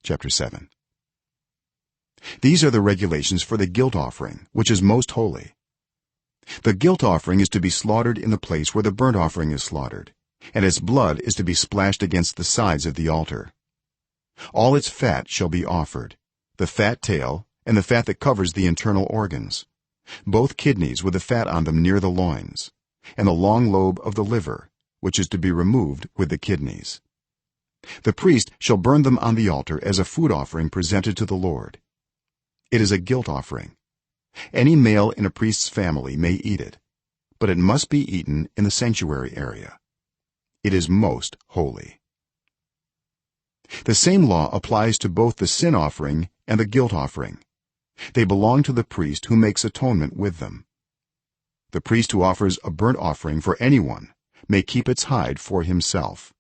chapter 7. These are the regulations for the guilt offering, which is most holy. The guilt offering is to be slaughtered in the place where the burnt offering is slaughtered, and its blood is to be splashed against the sides of the altar. All its fat shall be offered, the fat tail and the fat that covers the internal organs, both kidneys with the fat on them near the loins, and the long lobe of the liver, which is to be removed with the kidneys. The priest shall burn them on the altar as a food offering presented to the Lord. It is a guilt offering. Any male in a priest's family may eat it, but it must be eaten in the sanctuary area. It is most holy. The same law applies to both the sin offering and the guilt offering. They belong to the priest who makes atonement with them. The priest who offers a burnt offering for anyone may keep its hide for himself.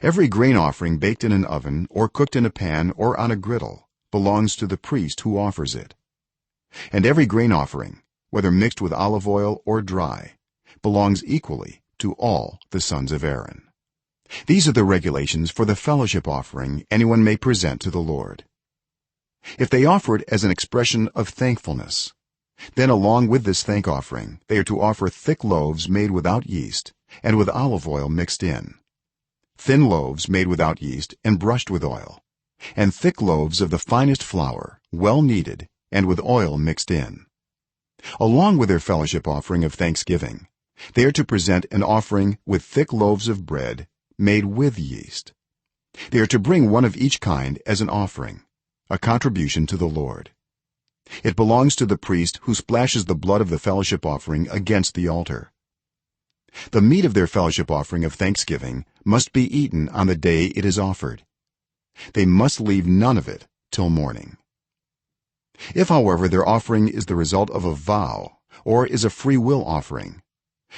Every grain offering baked in an oven or cooked in a pan or on a griddle belongs to the priest who offers it. And every grain offering, whether mixed with olive oil or dry, belongs equally to all the sons of Aaron. These are the regulations for the fellowship offering anyone may present to the Lord. If they offer it as an expression of thankfulness, then along with this thank offering they are to offer thick loaves made without yeast and with olive oil mixed in, thin loaves made without yeast and brushed with oil, and thick loaves of the finest flour, well kneaded and with oil mixed in. Along with their fellowship offering of thanksgiving, they are to present an offering with thick loaves of bread made with yeast. They are to bring one of each kind as an offering, a contribution to the Lord. It belongs to the priest who splashes the blood of the fellowship offering against the altar. The meat of their fellowship offering of thanksgiving must be eaten on the day it is offered. They must leave none of it till morning. If, however, their offering is the result of a vow or is a free will offering,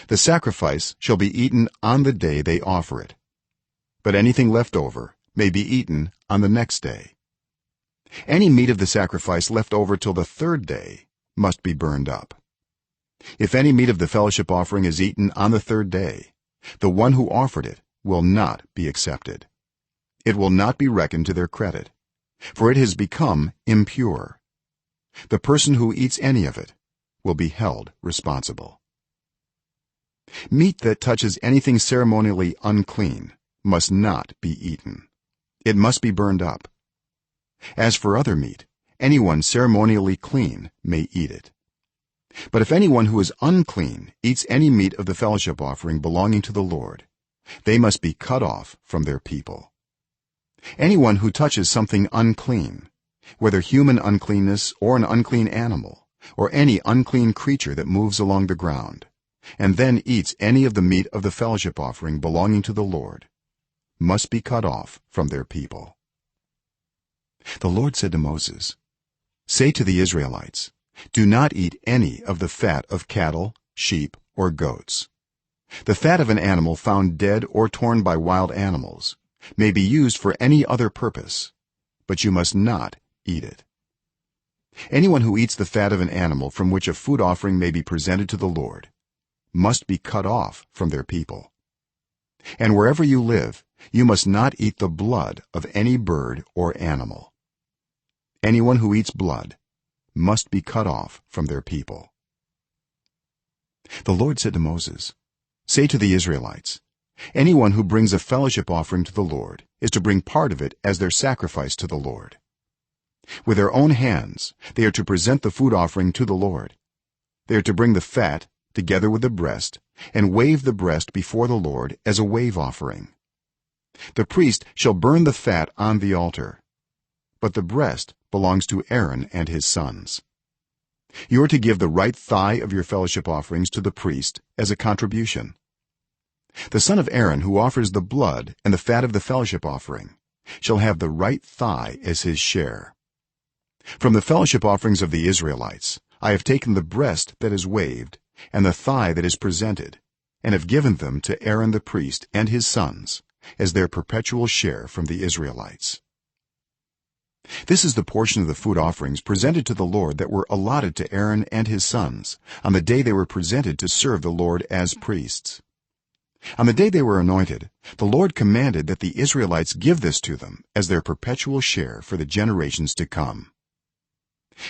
the sacrifice shall be eaten on the day they offer it, but anything left over may be eaten on the next day. Any meat of the sacrifice left over till the third day must be burned up. If any meat of the fellowship offering is eaten on the third day, the one who offered it will not be accepted. It will not be reckoned to their credit, for it has become impure. The person who eats any of it will be held responsible. Meat that touches anything ceremonially unclean must not be eaten. It must be burned up. As for other meat, anyone ceremonially clean may eat it. But if anyone who is unclean eats any meat of the fellowship offering belonging to the Lord, they must be cut off from their people. Anyone who touches something unclean, whether human uncleanness or an unclean animal or any unclean creature that moves along the ground, and then eats any of the meat of the fellowship offering belonging to the Lord, must be cut off from their people. The Lord said to Moses, "Say to the Israelites, do not eat any of the fat of cattle, sheep, or goats. The fat of an animal found dead or torn by wild animals may be used for any other purpose, but you must not eat it. Anyone who eats the fat of an animal from which a food offering may be presented to the Lord must be cut off from their people. And wherever you live, you must not eat the blood of any bird or animal. Anyone who eats blood must be cut off from their people." The Lord said to Moses, "Say to the Israelites, anyone who brings a fellowship offering to the Lord is to bring part of it as their sacrifice to the Lord. With their own hands they are to present the food offering to the Lord. They are to bring the fat together with the breast and wave the breast before the Lord as a wave offering. The priest shall burn the fat on the altar, but the breast belongs to Aaron and his sons. You are to give the right thigh of your fellowship offerings to the priest as a contribution. The son of Aaron who offers the blood and the fat of the fellowship offering shall have the right thigh as his share. From the fellowship offerings of the Israelites I have taken the breast that is waved and the thigh that is presented and have given them to Aaron the priest and his sons as their perpetual share from the Israelites. This is the portion of the food offerings presented to the Lord that were allotted to Aaron and his sons on the day they were presented to serve the Lord as priests. on the day they were anointed, the lord commanded that the israelites give this to them as their perpetual share for the generations to come.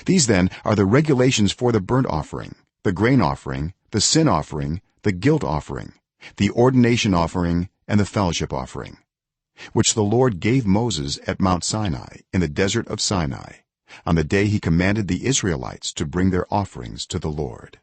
These then are the regulations for the burnt offering, the grain offering, the sin offering, the guilt offering, the ordination offering, and the fellowship offering, which the lord gave Moses at Mount Sinai in the desert of Sinai on the day he commanded the Israelites to bring their offerings to the Lord.